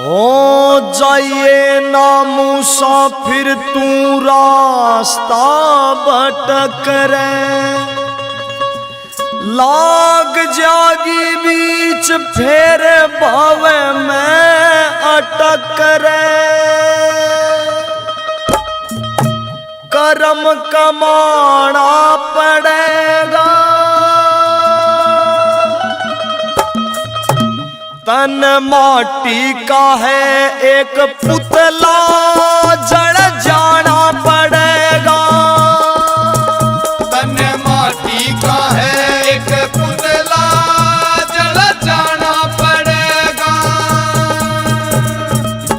हो जाइए ना मुसाफिर तू रास्ता भटक रे, लाग जागी बीच फेर भावे में अटक रे। कर्म कमाना पड़ेगा, तन माटी का है एक पुतला जड़ जाना पड़ेगा। तन माटी का है एक पुतला जड़ जाना पड़ेगा।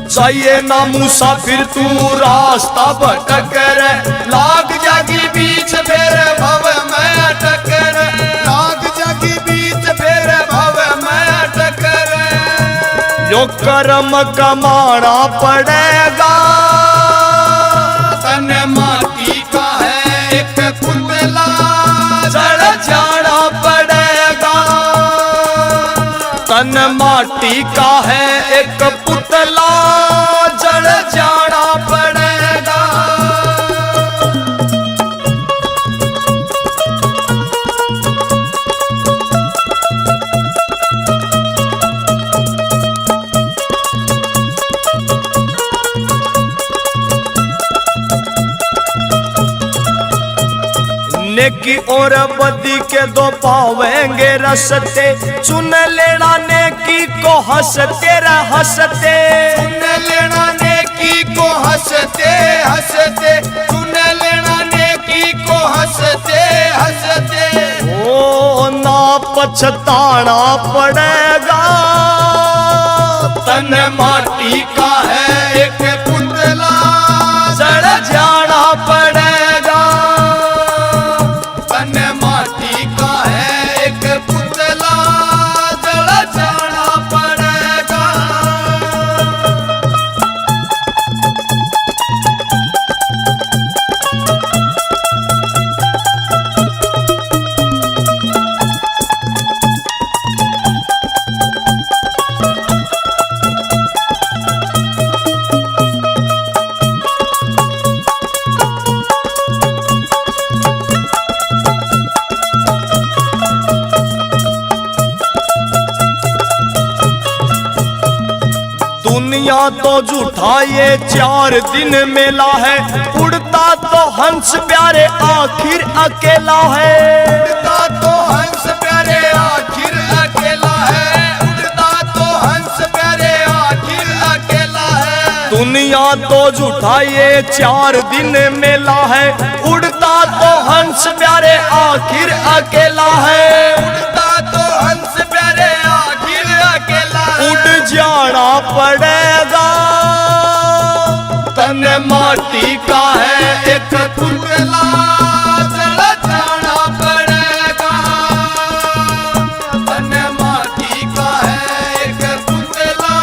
चाहिए ना मुसाफिर तू रास्ता भटक रे, लाग जागी बीच फेर भव में अटक रे, लाग जागी बीच फेर भव में अटक रे। यो कर्म कमाना पड़ेगा, तन माटी का है एक पुतला जड़ जाना पड़ेगा। तन माटी का है एक पुतला जड़ जाना पड़ेगा। नेकी और बदी के दो पावेंगे रसते, चुन लेना नेकी को हंसते रे हंसते। चुन लेना नेकी को हंसते हंसते, चुन लेना नेकी को हंसते हंसते। ओ ना पछताना पड़ेगा, तन माटी का है एक पुतला जड़ जाना पड़ेगा। तन माटी का है एक पुतला जड़ जाना पड़ेगा। दुनिया तो झूठा ये 4 दिन मेला है, उड़ता तो हंस प्यारे आखिर अकेला है। उड़ता तो हंस प्यारे आखिर अकेला है, उड़ता तो हंस प्यारे आखिर अकेला है। दुनिया तो झूठा ये 4 दिन मेला है, उड़ता तो हंस प्यारे आखिर अकेला है। उड़ता तो हंस प्यारे आखिर अकेला है। उड़ जाना पड़ेगा, तन माटी का है एक पुतला जड़ जाना पड़ेगा। तन माटी का है एक पुतला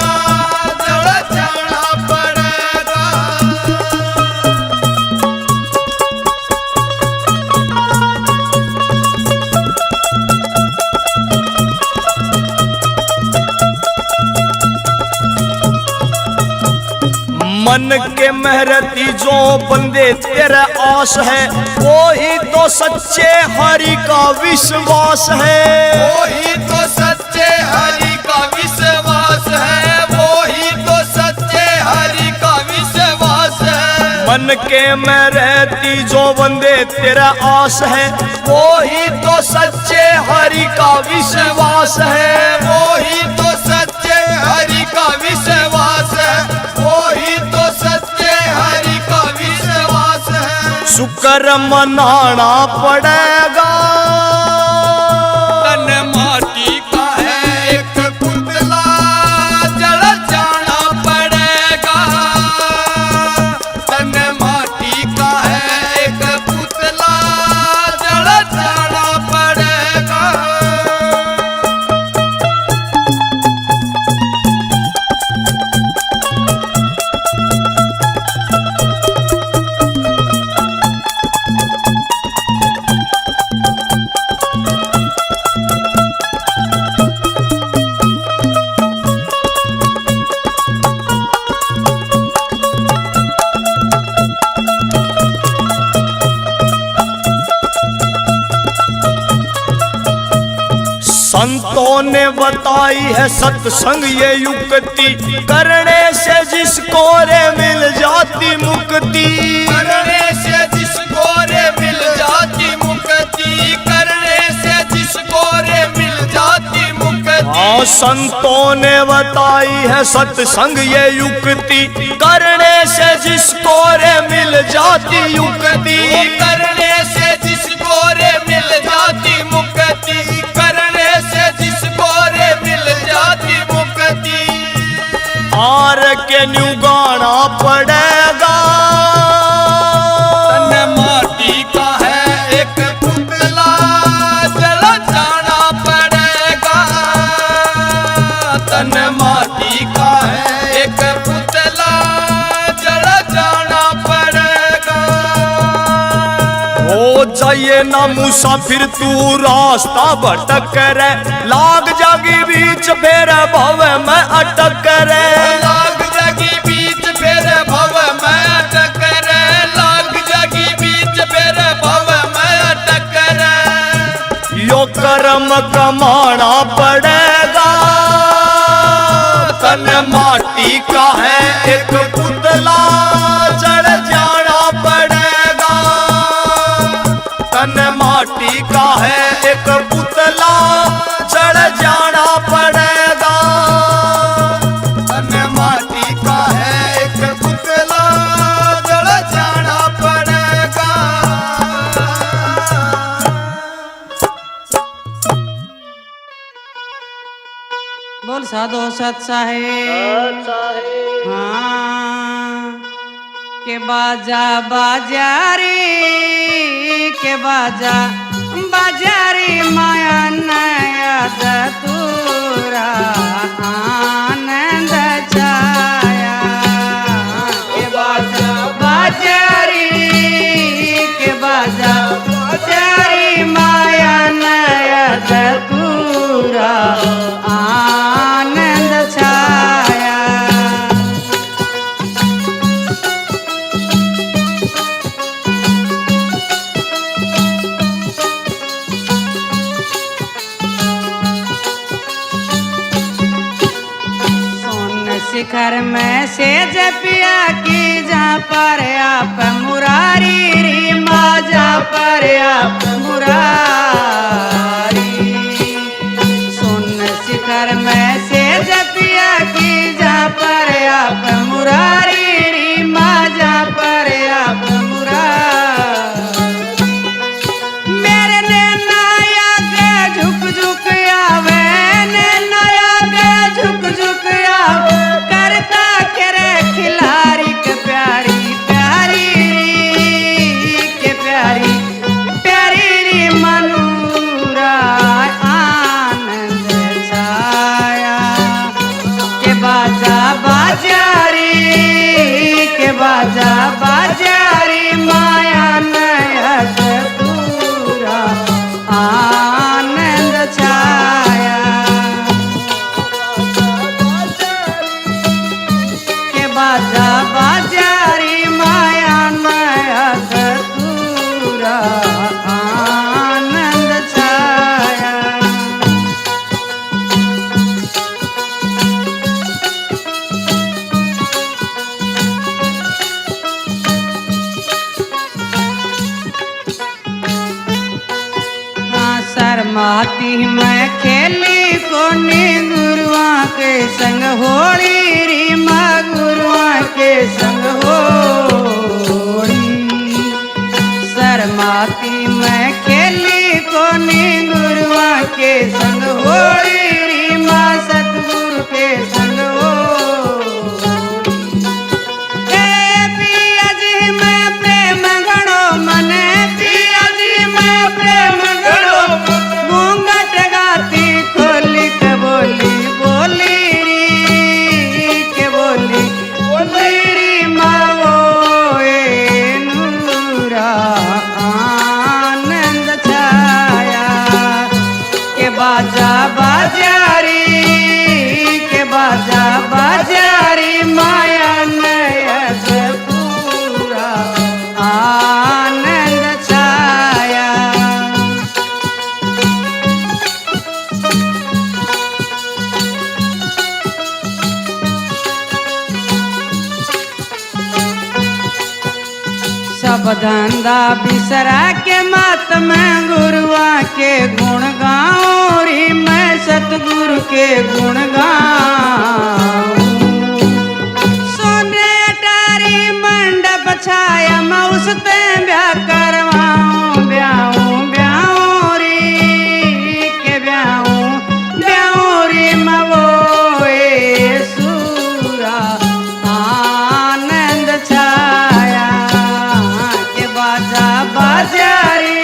जड़ जाना पड़ेगा। मन के मेहरती जो बंदे तेरे आस है, वो ही तो सच्चे हरि का विश्वास है। वही तो सच्चे हरि का विश्वास है, वही तो सच्चे हरि का विश्वास है। मन के मेहरती जो बंदे तेरा आस है, वो ही तो सच्चे हरि का विश्वास है। वही तो सच्चे हरि का विश्वास है, वही तो सच्चे हरि का विश्वास है। शुक्र मनाना पड़ेगा, तन माटी का है एक पुतला जड़ जाना पड़ेगा। तन माटी का है एक पुतला जड़ जाना पड़ेगा। ने बताई है सत्संग ये युक्ति, करने से जिसको रे मिल जाती मुक्ति। करने से जिसको रे मिल जाती मुक्ति, करने से जिसको रे मिल जाती मुक्ति। हाँ, संतों ने बताई है सत्संग ये युक्ति, करने से जिसको रे मिल जाती युक्ति। करने से जिसको रे मिल जाती मुक्ति, करने से जिसको रे मिल जाती मुक्ति। आर के न्यू गाना पड़ेगा, तन माटी का है एक पुतला, जल जाना पड़ेगा। तन माटी का है एक पुतला, जल जाना पड़ेगा। हो जाइए ना मुसाफिर तू रास्ता भटक रे, लाग जागी बीच फेर भव में अटक रे। लाग जागी बीच फेर भव में अटक रे, लाग जागी बीच फेर भव में अटक रे। यो कर्म कमाना पड़ेगा, तन माटी का है एक पुतला, जड़ जाना पड़ेगा। तन माटी का है एक पुतला, जड़ जाना पड़ेगा। तन माटी का है एक पुतला, जड़ जाना पड़ेगा। बोल साधो सत साहेब। हाँ, के बाजा बाजा रे, के बाजा बाजा रे, माया नया दतूरा आनंद छाया। के बाजा बाजा रे, के बाजा बाजा रे, माया नया दतूरा आनंद छाया। सोन शिखर में से जपिया की, जहाँ पर आप मुरारी री, माँ जहाँ पर आप मुरारी। सोन शिखर में से जपिया की, जहाँ पर आप मुरारी री, माँ जहाँ पर आप मुरारी। मेरे नैया के झुक झुक आवे, नैया के झुक झुक आवे, करता करे खिलारी के प्यारी प्यारी री, के प्यारी प्यारी री मनूरा आनंद छाया। के बाजा बाजा रे, के बाजा बाजा रे, माया नया पूरा आनंद छाया। के बाजा बाजा रे, माया नया पूरा आनंद छाया। शर्माती मैं खेली कोनी गुरुआ के संग होली री, माँ गुरुआ के संग होली। शर्माती मैं खेली कोनी गुरुआ के संग होली री, माँ सतगुरु के संग होली। ए पिया जी मैं प्रेम घड़ो मने, पिया जी मैं प्रेम घड़ो, घूंघट गाती खोली के बोली बोली री, के बोली बोली री, माँ वो ए नूरा आनंद छाया। के बाजा बाजा री, के बाजा बाजा री, माया नया पूरा आनंद छाया। सब धंधा बिसरा के मत मैं गुरुआ के गुण गाऊं री मैं सतगुरु के गुण गाऊं सोने अटारी मंडप छाया मैं उसते ब्याह करवाऊं ब्याहूं ब्याहूं री के ब्याहूं री मैं वो सूरा आनंद छाया के बाजा बाजारी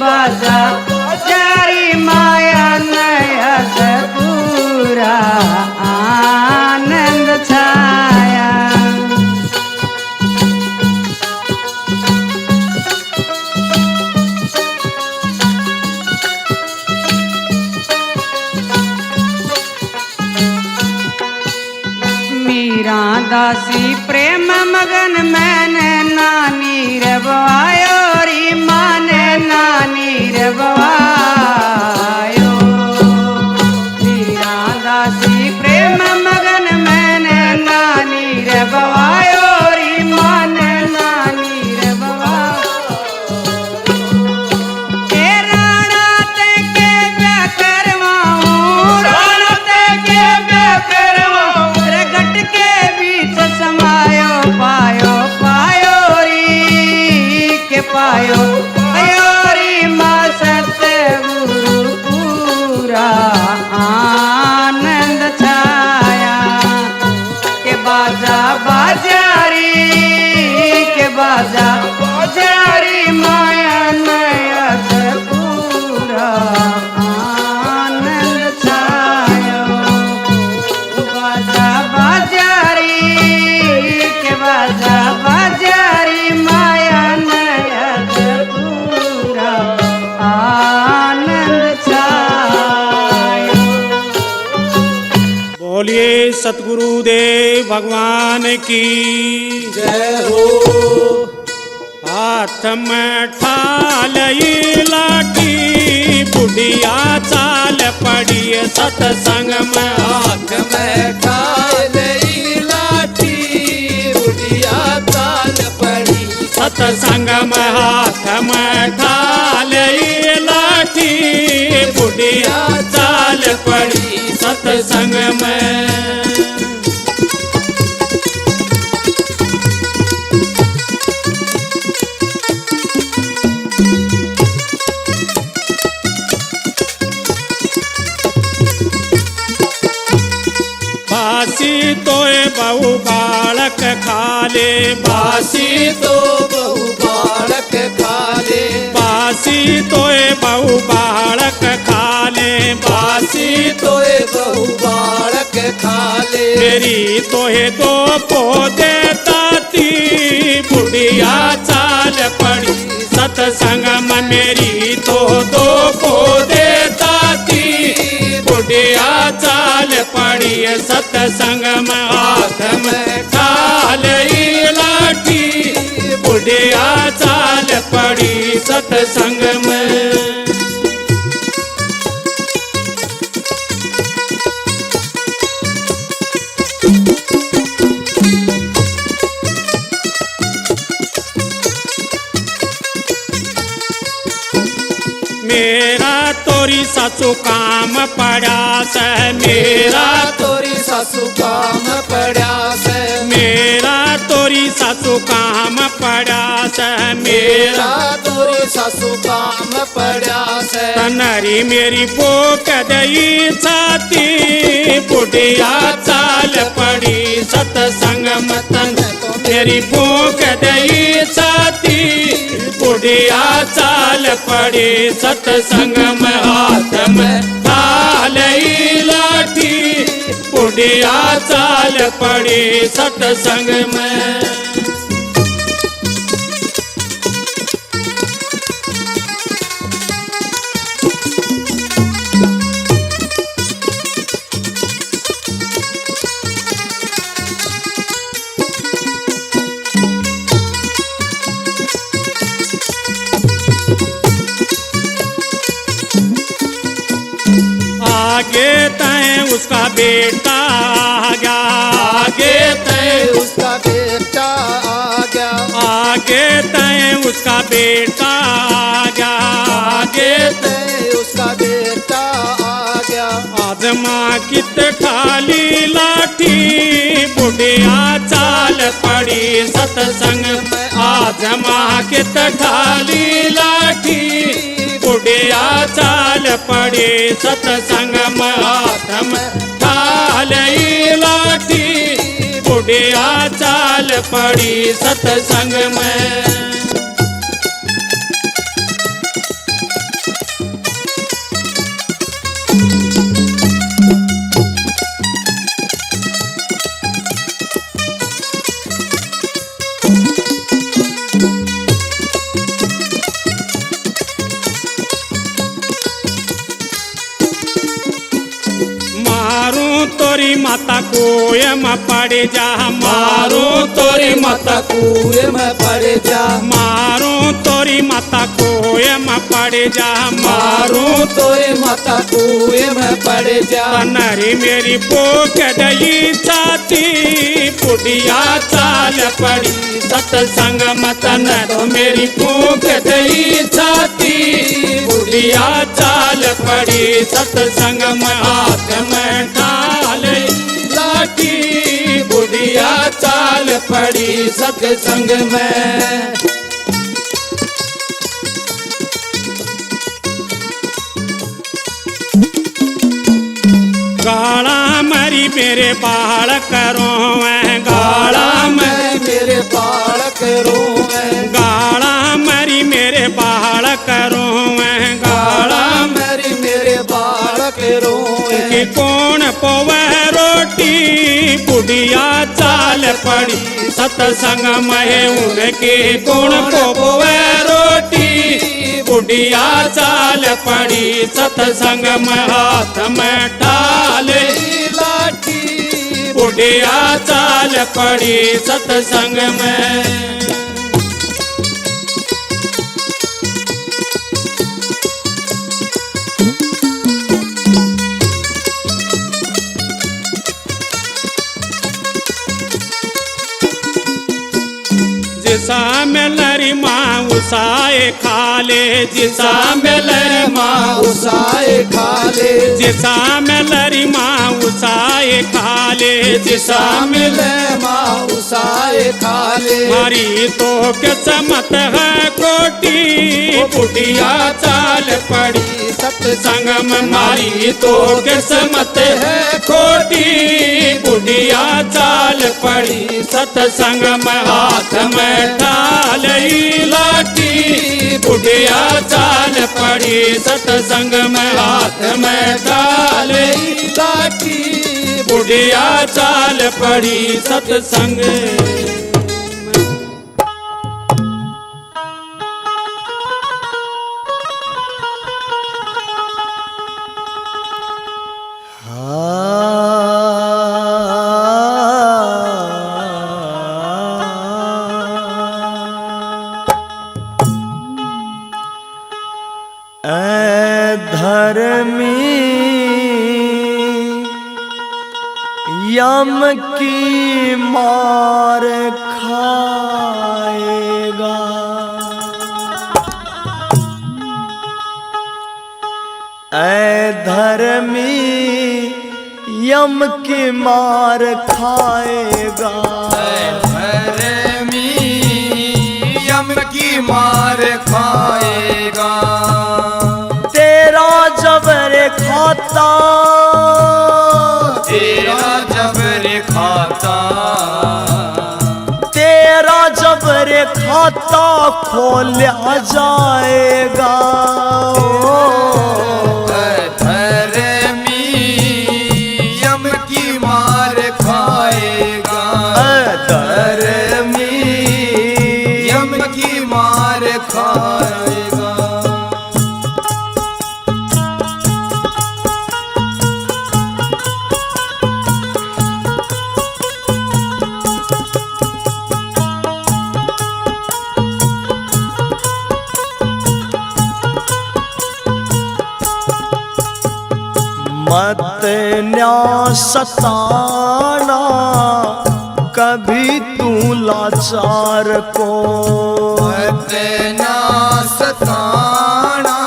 बाजा बाजारी माया नया पूरा आनंद छाया मीरा दासी प्रेम मगन मैंने नानी रवायो री माने नानी रवायो मीरा दासी प्रेम मगन मैंने नानी रवायो री माने नानी रवायो के राणा ते के ब्याह करवाऊं राणा ते के ब्याह करवाऊं रगट के बीच समायो पायो पायो री के पायो पायो री माँ सतगुरु पूरा आनंद छाया के बाजा बाजारी के बाजा बाजारी माया नया पूरा आनंद छाया बाजा बाजारी के बाजा बाजारी माया नया पूरा आनंद छाया बोलिए सतगुरुदेव भगवान की जय हो हाथ में ठालई लाठी बुढ़िया चाल पड़ी सतसंग में हाथ में ठालई लाठी बुढ़िया चाल पड़ी सतसंग में हाथ में ठालई लाठी बुढ़िया चाल पड़ी सतसंग में बासी तोय बहु बालक खाले बासी तो बहु बालक खाले बासी तोय बहु बालक खाले बासी तोए बहु बालक खाले मेरी तोहे दो पौधे ताती बुढ़िया चाल पड़ी सतसंग में मेरी तो दो पौधे ताती बुढ़िया चाल पड़ी सतसंग में हाथ में ठालई लाठी बुढ़िया चाल पड़ी सतसंग में मेरा तोरी सासू काम पड़ा से मेरा तोरी सासू काम पड़ा से मेरा तोरी सासू काम पड़ा से मेरा तोरी सासू काम पड़ा से तनरी मेरी पोक दई छाती बुढ़िया चाल पड़ी सतसंग मतन मेरी पोक दई छाती बुढ़िया चाल पड़ी सतसंग में हाथ में ठालई लाठी बुढ़िया चाल पड़ी सतसंग में आगे तय उसका बेटा आ गया आगे तय उसका बेटा आ गया आगे तय उसका बेटा आ गया, आगे ते उसका बेटा आ गया। आज माँ की ठाली लाठी बुढ़िया चाल पड़ी सत्संग में। आज माँ की ठाली लाठी बुढ़िया चाल पड़ी सत्संग में। हाथ में ठाली लाठी बुढ़िया चाल पड़ी सत्संग में। तोरी माता कुएं में पड़ जा, मारो तोरी माता कुएं में पड़ जा, मारो तोरी माता कुएं में पड़ जा, मारो तोरी माता कुएं में पड़ जा। नरी मेरी पोक दई छाती बुढ़िया चाल पड़ी सत्संग मत न तो मेरी पोक दई छाती बुढ़िया चाल पड़ी सत्संग में। हाथ में ढाल लाठी बुढ़िया चाल पड़ी सत्संग में। गाड़ा मरी मेरे बाल करो गाड़ा मैं मेरे बाल करो, गाड़ा मरी मेरे बाल करो गाड़ा मेरी मेरे बाल करो। कि कौन पोवे रोटी बुढ़िया चाल पड़ी सत्संग में। उनके कौन पोवे रोटी बुढ़िया चाल पड़ी सत्संग में। हाथ में ठाले लाठी बुढ़िया चाल पड़ी सत्संग में। जिसा में लरी माँ उसाए खाले, जिसा में लरी माँ उसाए खाले, जिसा में लरी माँ उसाए खाले, जिसा मिले माँ उसाए खाले। मारी तो किस्मत है कोटी बुढ़िया चाल पड़ी सत्संग में। मारी तो किस्मत है कोटी बुढ़िया चाल पड़ी सत्संग में। हाथ में ढाल लाठी बुढ़िया चाल पड़ी सत्संग में। हाथ में ढाल लाठी बुढ़िया चाल पड़ी सत्संग में। धर्मी यम की मार खाएगा, ऐ धर्मी यम की मार खाएगा। धर्मी यम की मार खाएगा। तेरा जबर खाता, तेरा जबर खाता, तेरा जबर खाता खोला जाएगा। धर्मी यम की मार खाएगा। धर्मी यम की मार खाएगा। मत न्या सताना कभी तू ला लाचार को। ना सताना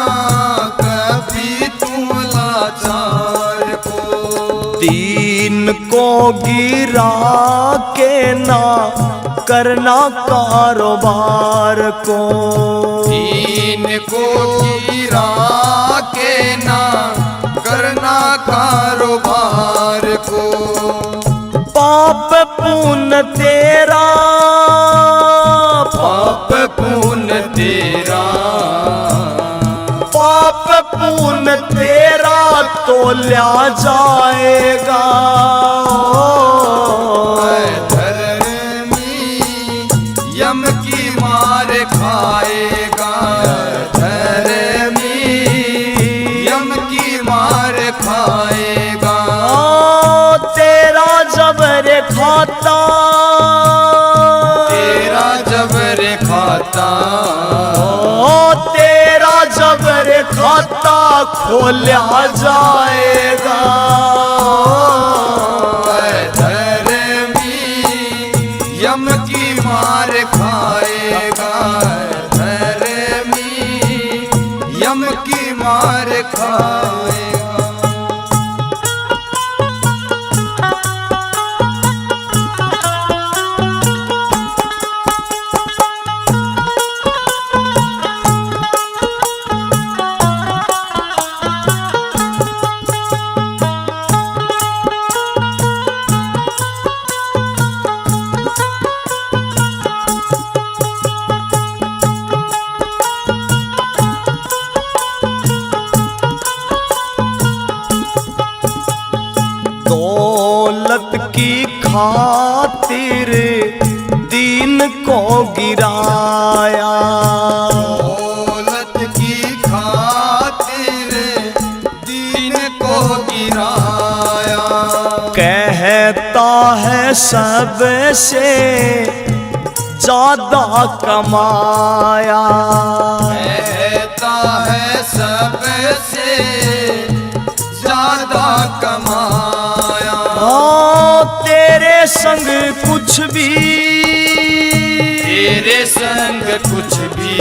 कभी तुम लाचार को। दीन को गिरा के ना करना कारोबार को। दीन को गिरा के ना करना कारोबार को। पाप पुण्य तेरा, पाप पुण्य तेरा, पाप पुण्य तेरा तो लिया जाएगा। धर्मी यम की मार खाएगा। धर्मी यम की मार खाएगा। तेरा जबर खाता, तेरा जबर खाता, तेरा जबर खाता खोला जाएगा। धर्मी यम की मार खाएगा। धर्मी यम की मार खाएगा। दौलत की खातिर दीन को गिराया। दौलत की खातिर दीन को गिराया। कहता है सबसे ज्यादा कमाया। कहता है सबसे ज्यादा कमाया। तेरे संग कुछ भी, तेरे संग कुछ भी,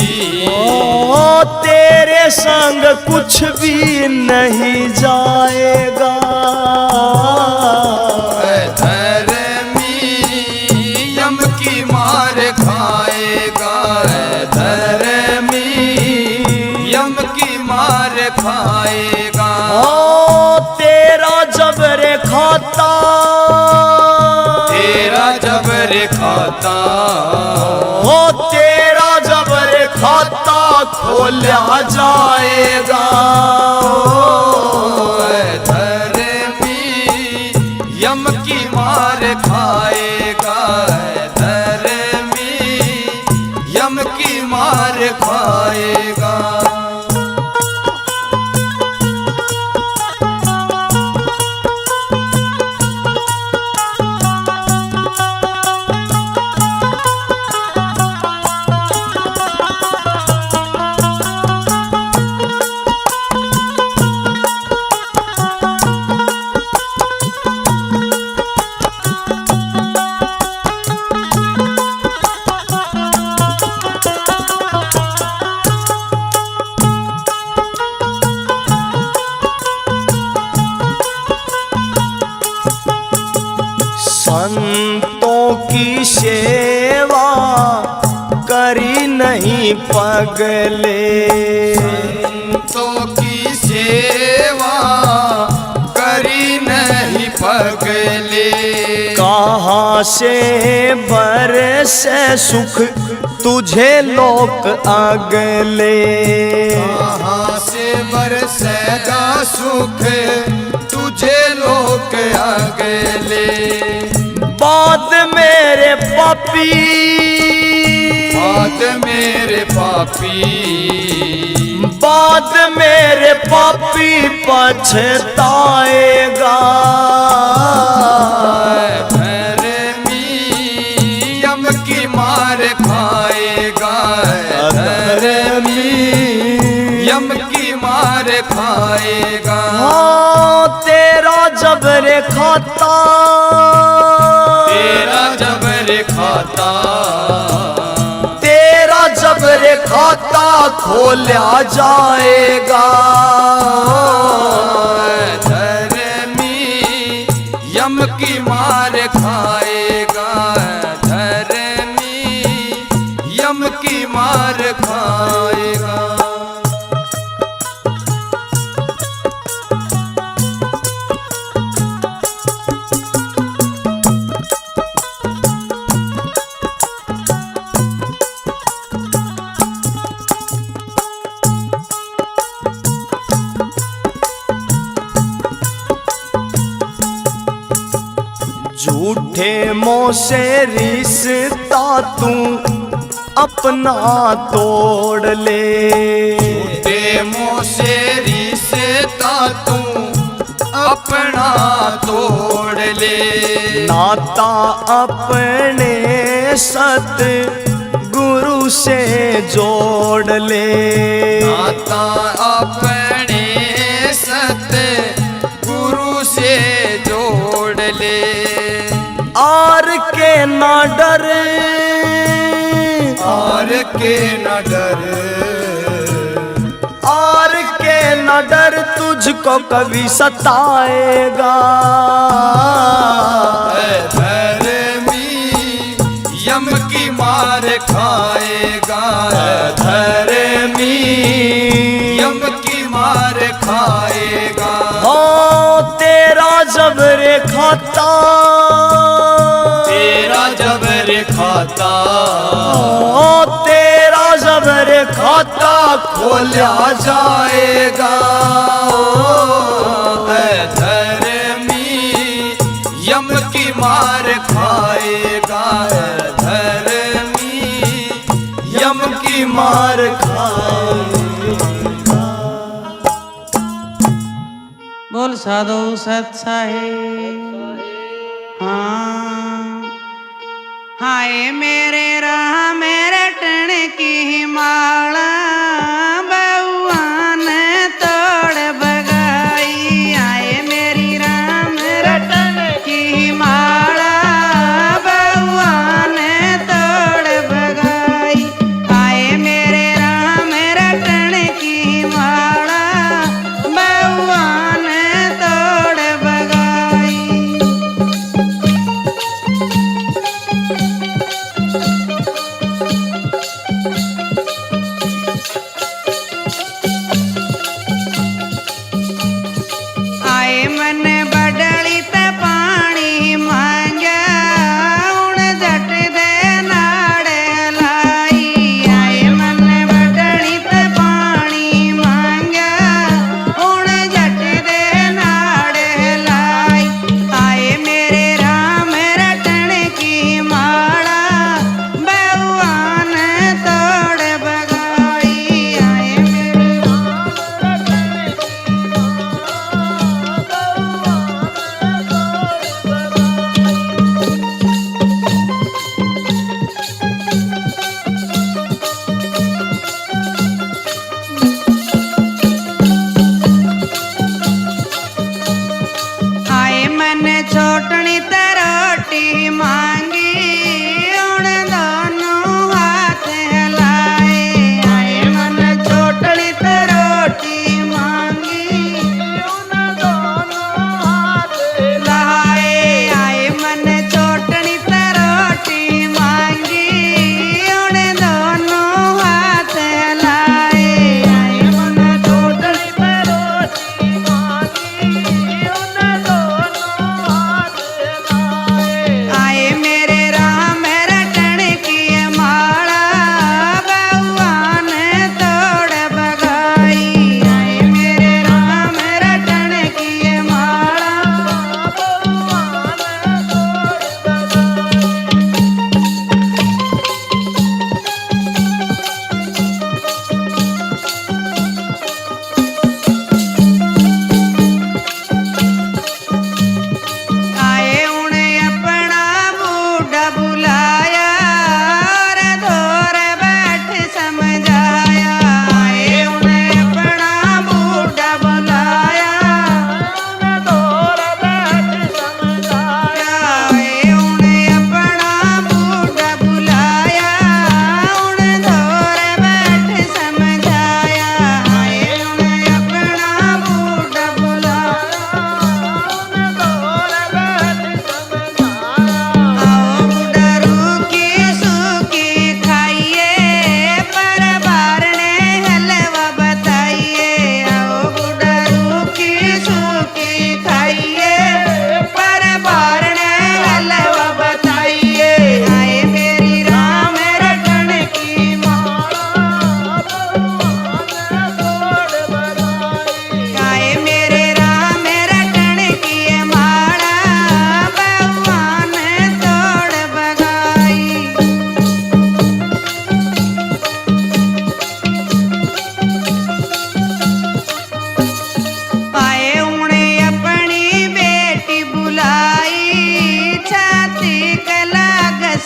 तेरे संग कुछ भी नहीं जाएगा। धर्मी यम की मार खाएगा। धर्मी यम की मार खाएगा। तेरा जबर खाता, तेरा जबर खाता, तेरा जबर खाता खोला जाएगा। धर्मी यम की मार खाएगा। धर्मी यम की मार खाएगा। संतों की सेवा करी नहीं पगले। संतों की सेवा करी नहीं पगले। कहाँ से बरसे सुख तुझे लोक अगले। कहाँ से बरसेगा सुख तुझे लोक अगले। बाद मेरे पापी, बाद मेरे पापी, बाद मेरे पापी पछताएगा। धर्मी यम की मार खाएगा। धर्मी यम की मार खाएगा। तेरा जबर खाता, तेरा जबर खाता तेरा जबर खाता खोला जाएगा। धर्मी यम की मार खाएगा, धर्मी यम की मार खाएगा। झूठे मोह से रिश्ता तू अपना तोड़ ले। झूठे मोह से रिश्ता तू अपना तोड़ ले। नाता अपने सत गुरु से जोड़ ले। नाता अपने सत गुरु से जोड़ ले। आर के न डर, आर के न डर, आर के न डर तुझको कभी सताएगा। धर्मी यम की मार खाएगा, धर्मी यम की मार खाएगा। हाँ तेरा जबर खाता, तेरा जबर खाता हाँ तेरा जबर खाता खोला जाएगा। धर्मी यम की मार खाएगा, धर्मी यम की मार खाएगा। बोल साधु सत साहेब। हाँ हाय मेरे राह मेरे टण की माला बउआ ने तोड़ बगाई। आए मेरी राम रटन की माला बउआ ने तोड़ बगाई। आए मेरे राम रटन की माला बउआ ने तोड़ बगाई।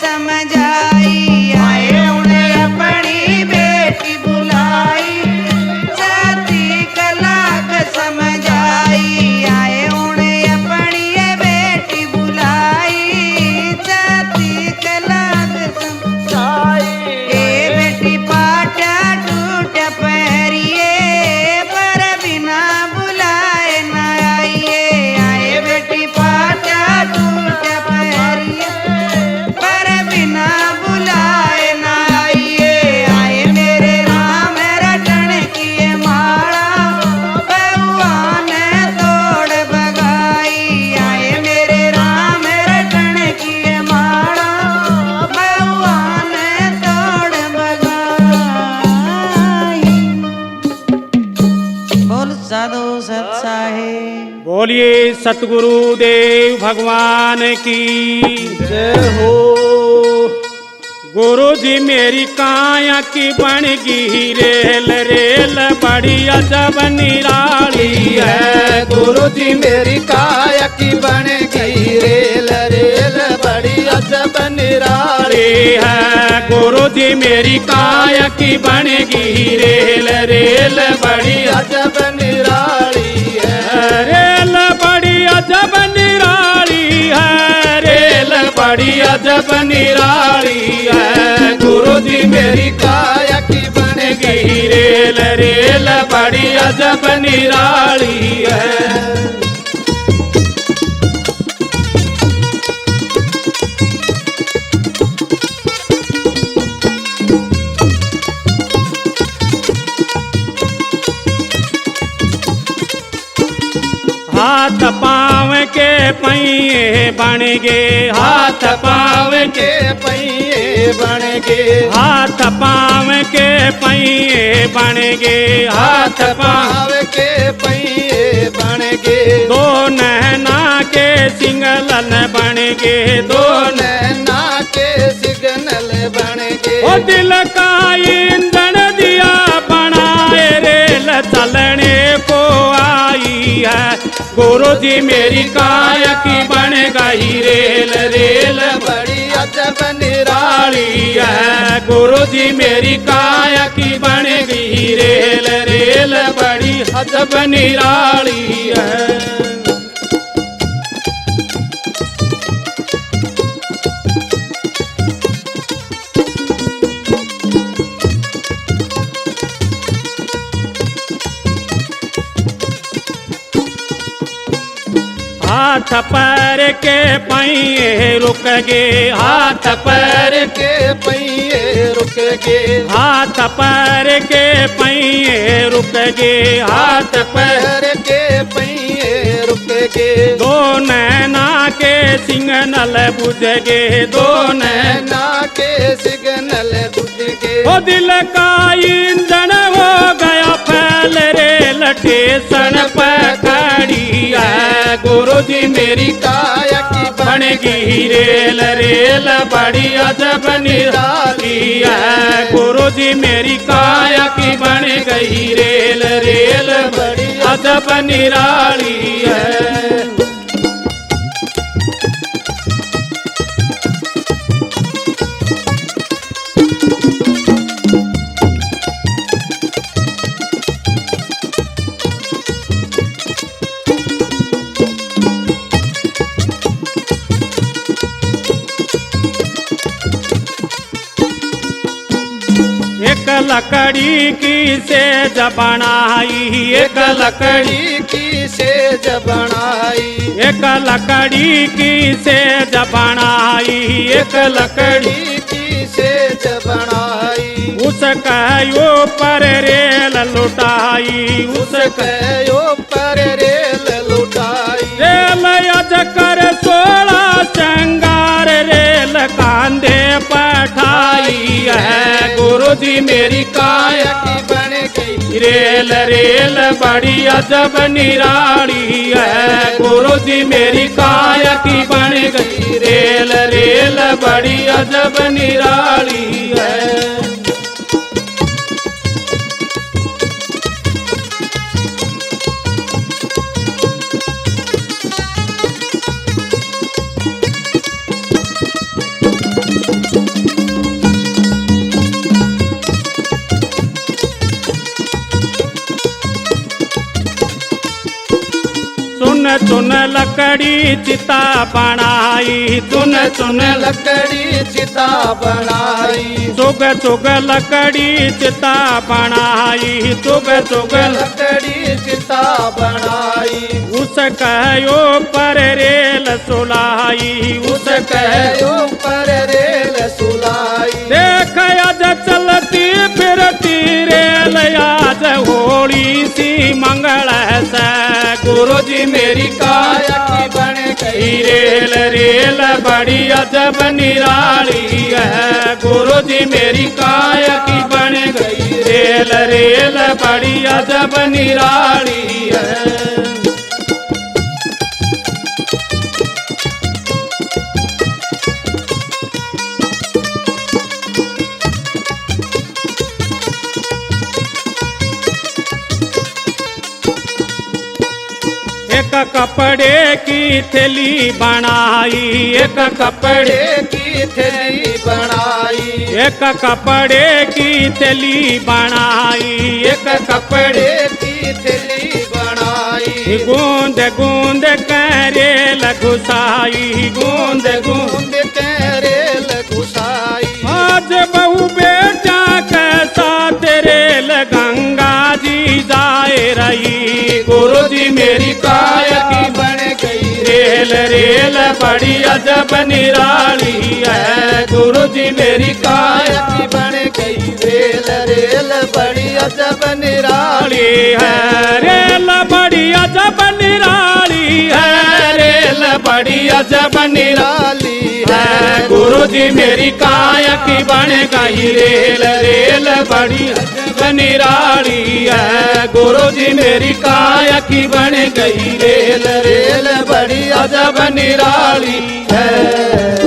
समझाई आए उन्हें अपनी बेटी बुलाई जाति कलाक समझाई आए उन्हें अपनी ये बेटी बुलाई जाति कलाक समझाई ए बेटी पाटा टूट पैरिए पर बिना बुलाए न आइए आए बेटी पाटा टूट पैरिए पर बिना बुलाए न आइए आए मेरे राम रटन किए माला बउआ ने तोड़ बगाई आए मेरे राम रटन किए माला बउआ ने तोड़ बगाई बोल साधु सत साहेब बोलिए सतगुरु देव भगवान की जय हो। गुरु जी मेरी काया की बन गई रेल रेल बड़ी अजब निराली है। गुरु जी मेरी काया की बन गई रेल रेल बड़ी अजब निराली है गुरु जी मेरी काया की बन गई रेल रेल बड़ी अजब निराली है। रेल बड़ी अजब निराली है रेल बड़ी अजब निराली है। गुरु जी मेरी काया की बन गई रेल रेल बड़ी अजब निराली है। हाथ पाँव के पहिए बन गे हाथ पाँव के पहिए बन गए हाथ पाँव के पहिए बन गे हाथ पाँव पाव के पहिए बन गए दो नैना के सिंगलन बन गे दो नैना के सिग्नल बन गए ओ दिल का ईंधन दिया बनाए रेल चलने को आई है। गुरु जी मेरी काया की बन गई रेल रेल बड़ी अजब निराली निराली है। गुरु जी मेरी काया की बन गई रेल रेल बड़ी अजब निराली है। हाथ पैर के पहिए रुक गे हाथ पैर के पहिए रुक गए हाथ पैर के पहिए रुक गे हाथ पैर पैर के पहिए रुक गए दो नैना के सिंगनल बुझ गे दो नैना नैना के सिग्नल बुझ गए ओ दिल का ईंधन हो गया फैल रेल स्टेशन पर खड़ी है। गुरु जी मेरी काया की बन गई रेल रेल बड़ी अजब निराली है। गुरु जी मेरी काया की बन गई रेल रेल बड़ी अजब निराली है। एक लकड़ी की सेज बनाई एक लकड़ी की सेज बनाई एक लकड़ी की सेज बनाई एक लकड़ी की सेज बनाई उसका ऊपर रेल लुटाई उसका ऊपर रेल लुटाई रेल अजकर 16 श्रृंगार रेल कांधे पठाई है। गुरु जी मेरी काया की बन गई रेल रेल बड़ी अजब निराली है। गुरु जी मेरी काया की बन गई रेल रेल बड़ी अजब निराली है। लकड़ी चिता बनाई, चुन चुन लकड़ी चिता बनाई, चुग चुग लकड़ी चिता बनाई, चुग चुग लकड़ी चिता बनाई। उस कहो पर रेल सुलाई, उस कहो पर रेल सुलाई। देख आज चलती फिरती रेल आज होली सी मंगल से, गुरु जी मेरी काया की बन गई रेल, रेल बड़ी अजब निराली है, गुरु जी मेरी काया की बन गई रेल, रेल बड़ी अजब निराली है। एक कपड़े की थैली बनाई, एक कपड़े की थैली बनाई, एक कपड़े की थैली बनाई, एक कपड़े की थैली बनाई। गूंद गूंद करेल घुसाई, गूंद गूंद करेल घुसाई। आज बहु बेटा के साथ रेल गंगा जी जाए रही, गुरु जी मेरी काया की बन गई रेल, रेल बड़ी अजब निराली है, गुरु जी मेरी काया की बन गई रेल, रेल बड़ी अजब निराली है, रेल बड़ी अजब निराली है, रेल बड़ी अजब निराली है, गुरु जी मेरी काया की बन गई रेल, रेल बड़ी अजब निराली है, गुरु जी मेरी काया की बन गई रेल, रेल बड़ी अजब निराली है।